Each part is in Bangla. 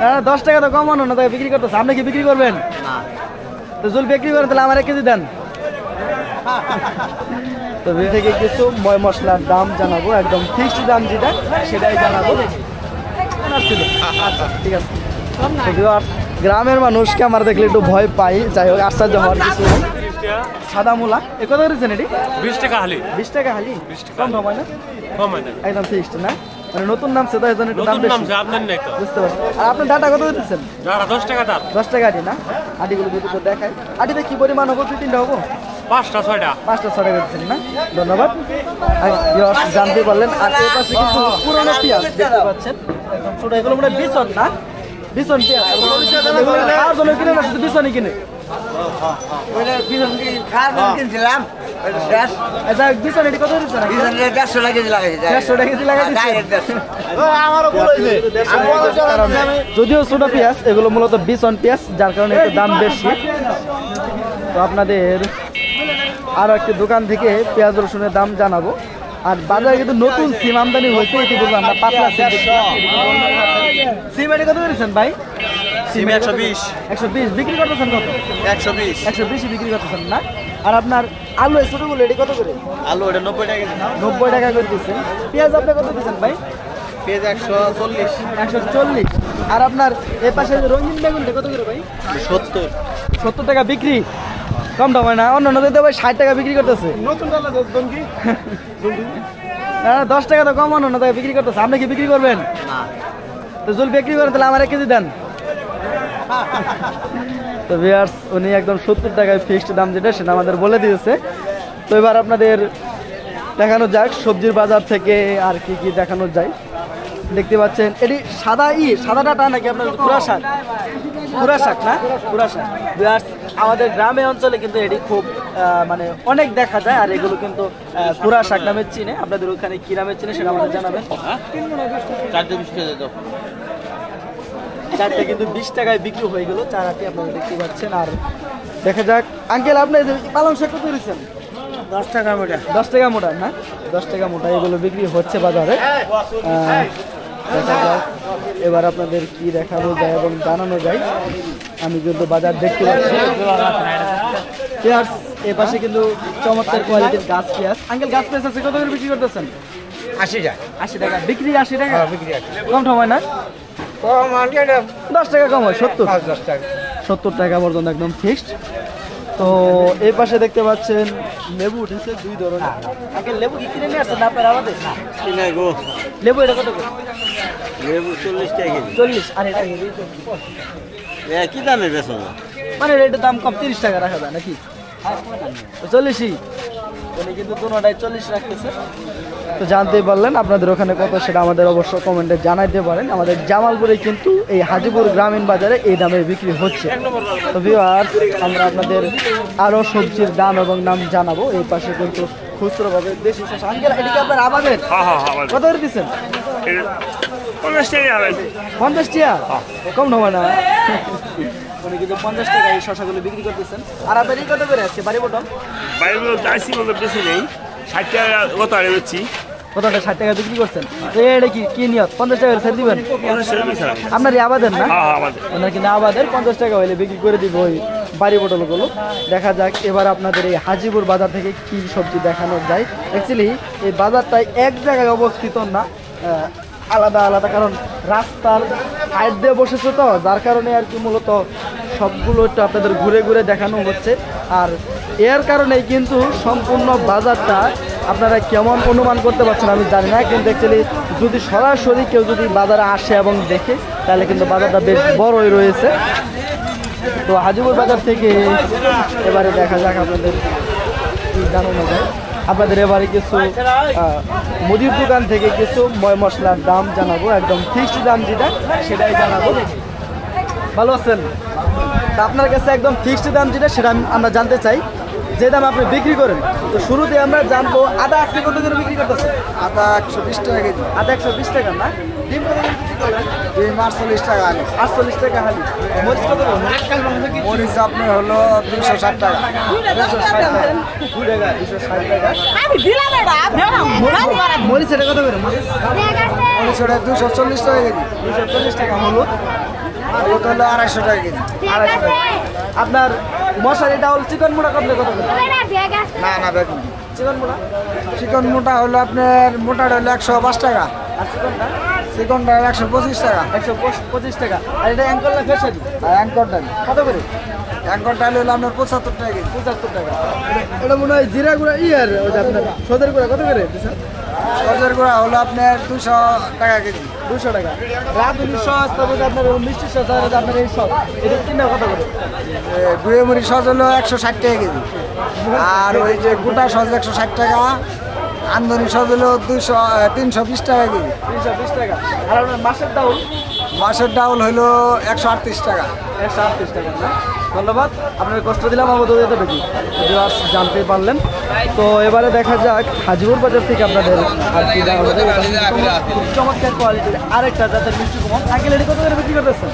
না 10 টাকা তো কমানো না, তাই বিক্রি করতেছে। আপনি কি বিক্রি করবেন না? তো যদি বিক্রি করেন তাহলে আমার 1 কেজি দেন। তো থেকে কিছু ময় মশলার দাম জানাবো, একদম ফিক্সড দাম যেটা সেটাই জানাবো। আচ্ছা ঠিক আছে। গ্রামের মানুষকে আমার দেখলে একটু ভয় পাই, যাই হোক আশ্চর্য হওয়ার কিছু নেই। সাদা মূলা এ কত করেছেন এটি? 20 টাকা হালি। 20 টাকা হালি? কম হয় না? কম হয় না, একদম ফিক্সড না, মানে নতুন নাম সেটা এজন্য একটু দাম নতুন বেশি। নাম আপনার নাই তো। বুঝতে পারছি। আর আপনার ডাটা কত দিচ্ছেন? যারা 10 টাকা দাম। 10 টাকা আটি না? আটিগুলো যদি তো দেখায়, আটিতে কি পরিমাণ হবো? 2-3টা হবো? 5টা 6টা। 5টা 6টা দিচ্ছেন না? ধন্যবাদ। জানতে পারলেন। আর এই পাশে কিন্তু পুরোনো পেঁয়াজ দেখতে পাচ্ছেন, একদম ছোট। এগুলো মানে বিছন না, বিছন পেঁয়াজ। খাওয়ার জন্য কিনে না, শুধু বিছনই কিনে। কিনছিলাম আচ্ছা বিছন এটি কত দিচ্ছেন? 150 টাকা কেজি লাগাইছে। 150 টাকা কেজি লাগাই দিচ্ছেন। আমারও বলেছে যদিও ছোট পেঁয়াজ, এগুলো মূলত বিছন পেঁয়াজ, যার কারণে একটু দাম বেশি। তো আপনাদের আরো একটি দোকান থেকে পেঁয়াজ রসুনের দাম জানাবো। আর বাজারে কিন্তু নতুন সিম আমদানি হয়েছে, ইতিপূর্বে আমরা পাতলা সিম সিম এটি কত করেছেন ভাই? সিম 120 120 বিক্রি করতেছেন কত? 120 বিক্রি করতেছেন না? আর আপনার আলু ছোটগুলো এটি কত করে? আলু এটা 90 টাকা কেজি। 90 টাকা করে দিচ্ছেন। পেঁয়াজ আপনি কত দিচ্ছেন ভাই? পেঁয়াজ 140 140। আর আপনার এ পাশে রঙিন বেগুনটা কত করে ভাই? 70 টাকা বিক্রি। কম দাম হয় না? অন্য নদীতে ভাই 60 টাকা বিক্রি করতেছে। নতুন ডালা দন কি না 10 টাকা তো কম, অন্য টাকা বিক্রি করতেছে। আপনি কি বিক্রি করবেন না? তো যদি বিক্রি করেন তাহলে আমার 1 কেজি দেন। তো ভিউয়ার্স উনি একদম 70 টাকায় ফিক্সড দাম যেটা সেটা আমাদের বলে দিয়েছে। তো এবার আপনাদের দেখানো যাক সবজির বাজার থেকে আর কি কি দেখানো যায়। দেখতে পাচ্ছেন এটি সাদা ডাটা নাকি আপনার পুরা শাক? পুরা শাক না? পুরা শাক। ভিউয়ার্স আমাদের গ্রামে অঞ্চলে কিন্তু এটি খুব মানে অনেক দেখা যায়। আর এগুলো কিন্তু পুরা শাক নামে চিনে। আপনাদের ওখানে কি নামে চিনে সেটা আমাদের জানাবেন। 4টা কিন্তু 20 টাকায় বিক্রি হয়ে গেল। 4 আটি আপনারা দেখতে পাচ্ছেন। আর দেখা যাক আঙ্কেল আপনি পালং শাক কত দিচ্ছেন? 10 টাকা মোটা। 10 টাকা মোটা না? 10 টাকা মোটা এগুলো বিক্রি হচ্ছে বাজারে। দেখা যাক এবার আপনাদের কি দেখানো যায় এবং জানানো যায়। আমি কিন্তু বাজার দেখতে পাচ্ছি। পেঁয়াজ এ পাশে কিন্তু চমৎকার কোয়ালিটির গাছ পেঁয়াজ। আঙ্কেল গাছ পেঁয়াজ আছে কত করে বিক্রি করতেছেন? 80 টাকা। 80 টাকা বিক্রি। 80 টাকা বিক্রি আছে। কম হয় না? কম আনকে 10 টাকা কম হয়। 70 টাকা। 70 টাকা পর্যন্ত একদম ফিক্সড। তো এই পাশে দেখতে পাচ্ছেন লেবু উঠেছে 2 ধরনের। আগে লেবু কি কিনে নিয়ে আসছেন আপনারা আমাদের? কিনাই গো। লেবু এটা কত করে? লেবু 40 টাকা কেজি। 40। আর এটা কি দামে বেচো না? মানে এটার দাম কম, 30 টাকা রাখা যায় নাকি? 40ই। উনি কিন্তু দুটোটাই 40 রাখতেছে। তো জানতেই পারলেন, আপনাদের ওখানে কত সেটা আমাদের অবশ্য কমেন্টে জানাইতে পারেন। আমাদের জামালপুরে কিন্তু এই হাজিপুর গ্রামীণ বাজারে এই দামে বিক্রি হচ্ছে। তো ভিউয়ার্স আমরা আপনাদের আরও সবজির দাম এবং নাম জানাবো। এই পাশে কিন্তু খুচরো ভাবে দেশি শসা। আঙ্কেল এটা কি আপনার আমাদের? কত করে দিচ্ছেন? 50 টাকা হবে। 50 টাকা? কম নয় না? উনি কিন্তু 50 টাকা এই শসাগুলো বিক্রি করতেছেন। আর আপনার এই কত করে আছে বাড়ি পটল? বাইরে দাইছি বলতে বেশি নেই, 60 টাকা কত আরে বেচছি। কতটা 60 টাকা বিক্রি করছেন? তো এটা কি নিয়ত 50 টাকা ছেড়ে দিবেন? আপনার আবাদের না? ওনার কিন্তু আবাদের 50 টাকা হইলে বিক্রি করে দিব ওই বাড়ি পটলগুলো। দেখা যাক এবার আপনাদের এই হাজিপুর বাজার থেকে কি সবজি দেখানো যায়। অ্যাকচুয়ালি এই বাজারটাই এক জায়গায় অবস্থিত না, আলাদা আলাদা, কারণ রাস্তার সাইড দিয়ে বসেছে তো, যার কারণে আর কি মূলত সবগুলো একটু আপনাদের ঘুরে ঘুরে দেখানো হচ্ছে। আর এর কারণেই কিন্তু সম্পূর্ণ বাজারটা আপনারা কেমন অনুমান করতে পারছেন আমি জানি না, কিন্তু অ্যাকচুয়ালি যদি সরাসরি কেউ যদি বাজারে আসে এবং দেখে তাহলে কিন্তু বাজারটা বেশ বড়ই রয়েছে। তো হাজিপুর বাজার থেকে এবারে দেখা যাক আপনাদের কি জানানো যায়। আপনাদের এবারে কিছু মুদির দোকান থেকে কিছু ময় মশলার দাম জানাবো, একদম ফিক্সড দাম যেটা সেটাই জানাবো। ভালো আছেন? তা আপনার কাছে একদম ফিক্সড দাম যেটা সেটা আমরা জানতে চাই, যে দাম আপনি বিক্রি করেন। তো শুরুতে আমরা জানবো আদা আজকে কত করে বিক্রি করতেছে? আদা 120 টাকা কেজি। আদা 120 টাকা না? ডিম কত করে বিক্রি করলেন? ডিম 48 টাকা আলু 48 টাকা হালি। মরিচ কত করে? মরিচ আপনার হলো 260 টাকা 260 টাকা। 260 টাকা। মরিচ এটা কত করে? মরিচ মরিচ ওটা 240 টাকা কেজি 240 টাকা। হলুদ হলুদ হলো 250 টাকা কেজি 250 টাকা। আপনার মশারি ডাউল চিকন মোটা কত কত করে? না না বেগুন চিকন মোটা চিকন মোটা হলো আপনার মোটাটা হলো 105 টাকা আর চিকনটা চিকনটা 125 টাকা 125 টাকা। আর এটা অ্যাঙ্কল না ফেসারি? আর অ্যাঙ্কর ডাল কত করে? অ্যাঙ্কর ডাল হলো আপনার 75 টাকা কেজি 75 টাকা। এটা মনে হয় জিরা গুঁড়া ইয়ার ওই যে আপনার সদের গুঁড়া কত করে? সজের গুঁড়া হলো আপনার 200 টাকা কেজি 200 টাকা। রাঁধুনি সস, তারপরে আপনার মিষ্টি সস, আর আপনার এই সস, এটা কিনা কত করে? গুঁড়ে মুড়ি সজ হলো 160 টাকা কেজি আর ওই যে গোটা সজ 160 টাকা আন্দনি সজ হলো 320 টাকা কেজি 320 টাকা। আর আপনার মাছের ডাউল মাছের ডাউল হলো 138 টাকা 138 টাকা না? ধন্যবাদ, আপনার কষ্ট দিলাম আমাদের এতটুকু জানতে পারলেন। তো এবারে দেখা যাক হাজিপুর বাজার থেকে আপনাদের আর কি জানাবো। খুব চমৎকার কোয়ালিটির আরেকটা জাতের মিষ্টি কুমড়। আগে এটি কত করে বিক্রি করতেছেন?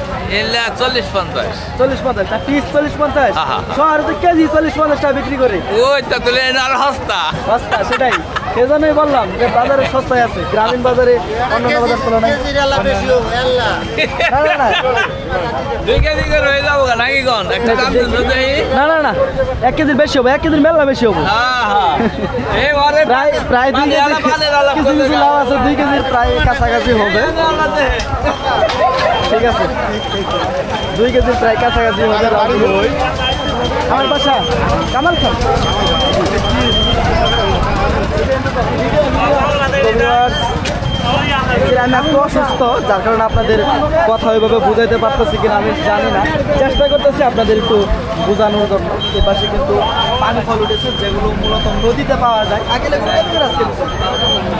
40-50 40-50 টা পিস 40-50। হ্যাঁ, হ্যাঁ। শহরে তো কেজি 40-50 টাকা বিক্রি করে। ওই তো তুলে আর হস্তা সস্তা, সেটাই সেজন্যই বললাম যে বাজারে সস্তায় আছে, গ্রামীণ বাজারে অন্যান্য বাজার তুলনায়। না না না 2 কেজি করে হয়ে যাবো নাকি কোন একটা দাম তো দেই না না না 1 কেজির বেশি হবে, 1 কেজির মেলা বেশি হবে। হ্যাঁ এই ওরে প্রায় 2 কেজি কিছু কিছু লাভ আছে, 2 কেজির প্রায় কাছাকাছি হবে। ঠিক আছে, 2 কেজির প্রায় কাছাকাছি হবে লাভগুলো। আমার বাসা কামাল খান। আমি একটু অসুস্থ, যার কারণে আপনাদের কথা ওইভাবে বুঝাইতে পারতেছি কিনা আমি জানি না। চেষ্টা করতেছি আপনাদের একটু বোঝানোর জন্য। এ পাশে কিন্তু পানি ফল উঠেছে, যেগুলো মূলত নদীতে পাওয়া যায়। আগে লেগুলো কত করে আজকে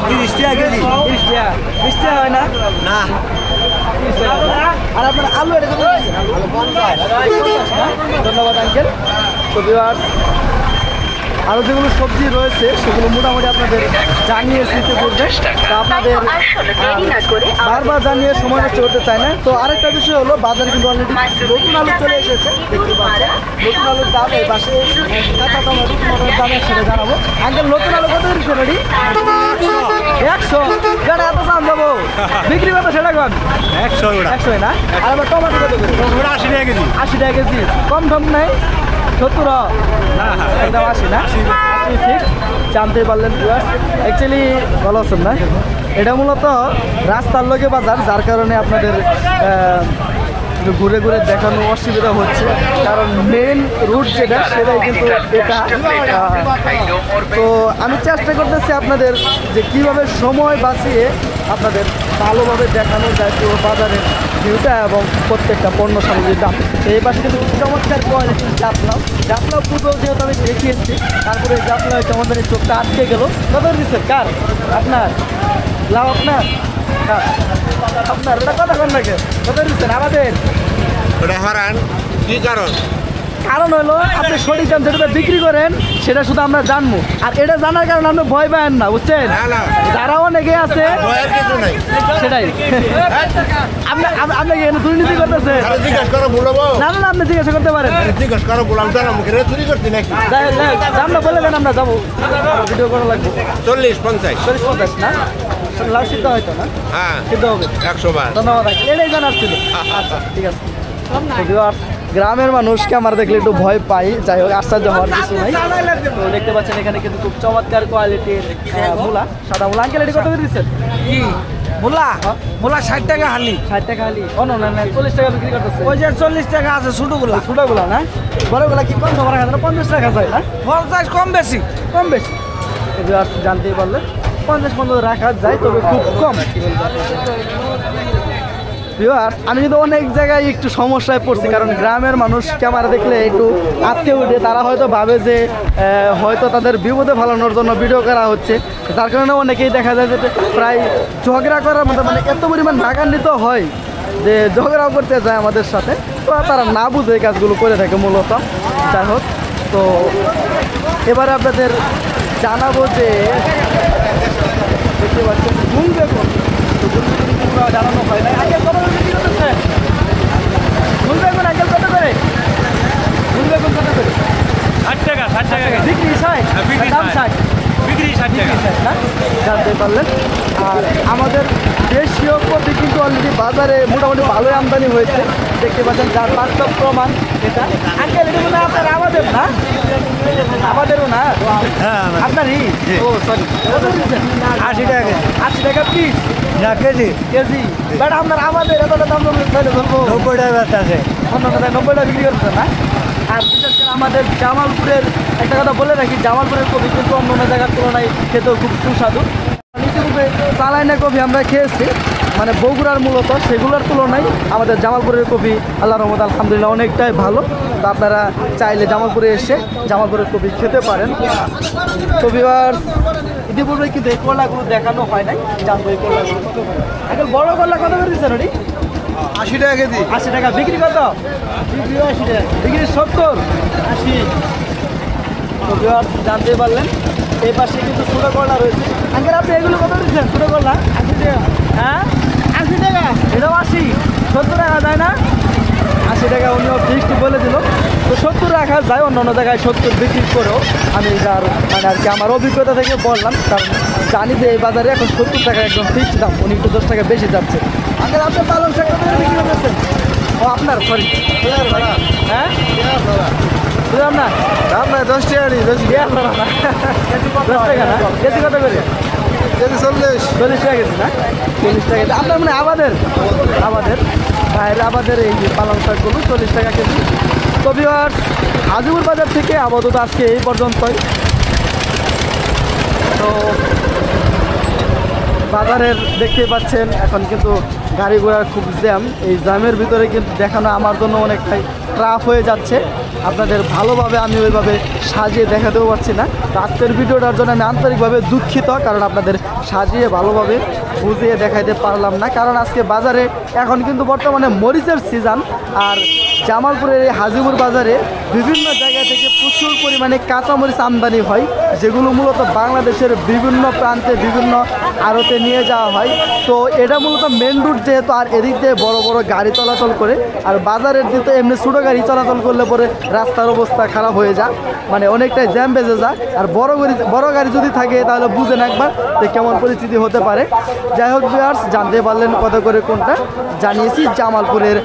30 টাকা কেজি 30 টাকা। 20 টাকা হয় না? না 30 টাকা। আর আপনার আলু এটা কত দিচ্ছেন? 50 না? ধন্যবাদ আঙ্কেল। তো ভিউয়ার্স, আরও যেগুলো সবজি রয়েছে সেগুলো মোটামুটি আপনাদের জানিয়েছি ইতিপূর্বে। তা আপনাদের বারবার জানিয়ে সময় নষ্ট করতে চাই না। তো আরেকটা বিষয় হলো, বাজারে কিন্তু অলরেডি নতুন আলু চলে এসেছে, দেখতে পাচ্ছেন। নতুন আলুর দাম এই পাশে কাঁচা টমেটো টমেটোর দামের সাথে জানাবো। আঙ্কেল নতুন আলু কত দিচ্ছে রেডি? 100 যেটা এত দাম যাবো বিক্রি করতে সেটা কম 100 না? আর আবার টমেটো কত করে? 80 টাকা কেজি 80 টাকা কেজি। কম ঠম নাই 70 একদম 80 না? ঠিক জানতে পারলেন অ্যাকচুয়ালি ভালো আছেন না? এটা মূলত রাস্তার লগে বাজার, যার কারণে আপনাদের একটু ঘুরে ঘুরে দেখানো অসুবিধা হচ্ছে, কারণ মেন রুট যেটা সেটাই কিন্তু এটা। তো আমি চেষ্টা করতেছি আপনাদের যে কিভাবে সময় বাঁচিয়ে আপনাদের ভালোভাবে দেখানো যায় পুরো বাজারের ভিউটা এবং প্রত্যেকটা পণ্য সামগ্রীর দাম। এই পাশে কিন্তু চমৎকার কোয়ালিটির জাফলাও পুজো যেহেতু আমি দেখিয়েছি, তারপরে জাফলা হচ্ছে আমাদের এই চোখটা আটকে গেল। কত দিচ্ছেন? কার? আপনার লাভ? আপনার আপনার ওটা কথা কন নাকি? কত দিচ্ছেন? আমাদের ওটা হারান কি কারণ কারণ হলো আপনি সঠিক দাম যেটা বিক্রি করেন সেটা শুধু আমরা জানবো, আর এটা জানার কারণে আপনি ভয় পাবেন না, বুঝছেন? যারা অনেকে আছে সেটাই আপনাকে এখানে দুর্নীতি করতেছে। না না না, আপনি জিজ্ঞাসা করতে পারেন। আমরা বলে দেন, আমরা যাবো, ভিডিও করা লাগবে। 40-50 না? লাভ সিদ্ধ হয়তো না? হ্যাঁ সিদ্ধ হবে 100 বার ধন্যবাদ, এটাই জানার ছিল। আচ্ছা ঠিক আছে। গ্রামের মানুষকে আমার দেখলে একটু ভয় পাই, যাই হোক আশ্চর্য হওয়ার কিছু নাই। তো দেখতে পাচ্ছেন এখানে কিন্তু খুব চমৎকার কোয়ালিটির মূলা, সাদা মূলা। আঙ্কেল এটি কত করে দিচ্ছেন? কি মূলা? মূলা 60 টাকা হালি। 60 টাকা হালি? অন্য না 40 টাকা বিক্রি করতেছে। ওই যে 40 টাকা আছে ছোটগুলা। ছোটগুলা না? বড়গুলা কি কম খাবার খায় না? 50 টাকা যায় না? 50 কম বেশি। কম বেশি জানতেই পারলে 50-50 রাখা যায়, তবে খুব কম। আমি কিন্তু অনেক জায়গায় একটু সমস্যায় পড়ছি, কারণ গ্রামের মানুষ ক্যামেরা দেখলে একটু আটকে উঠে, তারা হয়তো ভাবে যে হয়তো তাদের বিপদে ফেলানোর জন্য ভিডিও করা হচ্ছে, যার কারণে অনেকেই দেখা যায় যে প্রায় ঝগড়া করার মতো, মানে এত পরিমাণ রাগান্বিত হয় যে ঝগড়াও করতে যায় আমাদের সাথে। তো তারা না বুঝে এই কাজগুলো করে থাকে মূলত। যাই হোক, তো এবারে আপনাদের জানাবো যে দেখতে পাচ্ছেন ঘুম দেখুন জানানো হয় না। আঙ্কেল কত করে বিক্রি করতেছেন? ফুল বেগুন আঙ্কেল কত করে? ফুল বেগুন কত করে? 60 টাকা 60 টাকা বিক্রি 60? বিক্রি দাম 60? বিক্রি 60 টাকা না জানতে পারলেন। আর আমাদের দেশীয় কপি কিন্তু অলরেডি বাজারে মোটামুটি ভালোই আমদানি হয়েছে, দেখতে পাচ্ছেন, যার বাস্তব প্রমাণ এটা। আঙ্কেল এটা মনে হয় আপনার আমাদের না? আমাদেরও না, আপনারই? ও সরি, কত দিচ্ছেন? 80 টাকা কেজি 80 টাকা পিস না কেজি কেজি। বাট আপনার আমাদের এতটা দাম তাহলে ধরবো 90 টাকা ব্যস্ত আছে। অন্য কথায় 90 টাকা বিক্রি করছেন না? আর বিশেষ করে আমাদের জামালপুরের একটা কথা বলে রাখি, জামালপুরের কফি কিন্তু অন্য অন্য জায়গার তুলনায় খেতেও খুব সুস্বাদু। ইতিপূর্বে চালাইনা কফি আমরা খেয়েছি, মানে বগুড়ার মূলত, সেগুলোর তুলনায় আমাদের জামালপুরের কফি আল্লাহর রহমত আলহামদুলিল্লাহ অনেকটাই ভালো। তো আপনারা চাইলে জামালপুরে এসে জামালপুরের কফি খেতে পারেন। তো ভিউয়ার্স, ইতিপূর্বে কিন্তু এই কলাগুলো দেখানো হয় নাই, জানবো এই কলাগুলো কত করে। এখন বড় কলা কত করে দিচ্ছেন ওটি? 80 টাকা কেজি 80 টাকা বিক্রি কত? বিক্রি 80 টাকা, বিক্রি 70 80। তো ভিউয়ার্স জানতে পারলেন, এই পাশে কিন্তু ছোটো করলা রয়েছে। আঙ্কেল আপনি এগুলো কত দিচ্ছেন ছোটো করলা? 80 টাকা। হ্যাঁ 80 টাকা, এটাও 80, 70 টাকা যায় না? 80 টাকা উনিও ফিক্সড বলে দিল। তো 70 রাখা যায়, অন্য অন্য জায়গায় 70 বিক্রি করেও আমি যার মানে আর কি আমার অভিজ্ঞতা থেকে বললাম, কারণ জানি যে এই বাজারে এখন 70 টাকা একদম ফিক্সড দাম, উনি একটু 10 টাকা বেশি যাচ্ছে। আঙ্কেল আপনার পালং শাক কত করে বিক্রি করতেছেন? ও আপনার, সরি, হ্যাঁ বুঝলাম না, দাম নাই 10 টাকা নি 10 দিয়ে আপনারা না 10 টাকা না, কেজি কত করে? কেজি 40 40 টাকা কেজি না? 40 টাকা কেজি। আপনার মানে আমাদের বাইরে আমাদের এই যে পালং শাকগুলো 40 টাকা কেজি। তো ভিউয়ার্স, হাজিপুর বাজার থেকে আপাতত আজকে এই পর্যন্তই। তো বাজারের দেখতেই পাচ্ছেন এখন কিন্তু গাড়ি ঘোড়ার খুব জ্যাম, এই জ্যামের ভিতরে কিন্তু দেখানো আমার জন্য অনেকটাই ট্রাফ হয়ে যাচ্ছে। আপনাদের ভালোভাবে আমি ওইভাবে সাজিয়ে দেখাতেও পারছি না। তো আজকের ভিডিওটার জন্য আমি আন্তরিকভাবে দুঃখিত, কারণ আপনাদের সাজিয়ে ভালোভাবে বুঝিয়ে দেখাইতে পারলাম না। কারণ আজকে বাজারে এখন কিন্তু বর্তমানে মরিচের সিজন, আর জামালপুরের এই হাজিপুর বাজারে বিভিন্ন জায়গা থেকে প্রচুর পরিমাণে কাঁচামরিচ আমদানি হয়, যেগুলো মূলত বাংলাদেশের বিভিন্ন প্রান্তে বিভিন্ন আড়তে নিয়ে যাওয়া হয়। তো এটা মূলত মেন রুট যেহেতু, আর এদিক দিয়ে বড় বড় গাড়ি চলাচল করে, আর বাজারের দিকে এমনি ছোটো গাড়ি চলাচল করলে পরে রাস্তার অবস্থা খারাপ হয়ে যায়, মানে অনেকটাই জ্যাম বেজে যায়। আর বড় গাড়ি যদি থাকে তাহলে বুঝেন একবার যে কেমন পরিস্থিতি হতে পারে। যাই হোক ভিউয়ার্স, জানতে পারলেন কত করে কোনটা জানিয়েছি জামালপুরের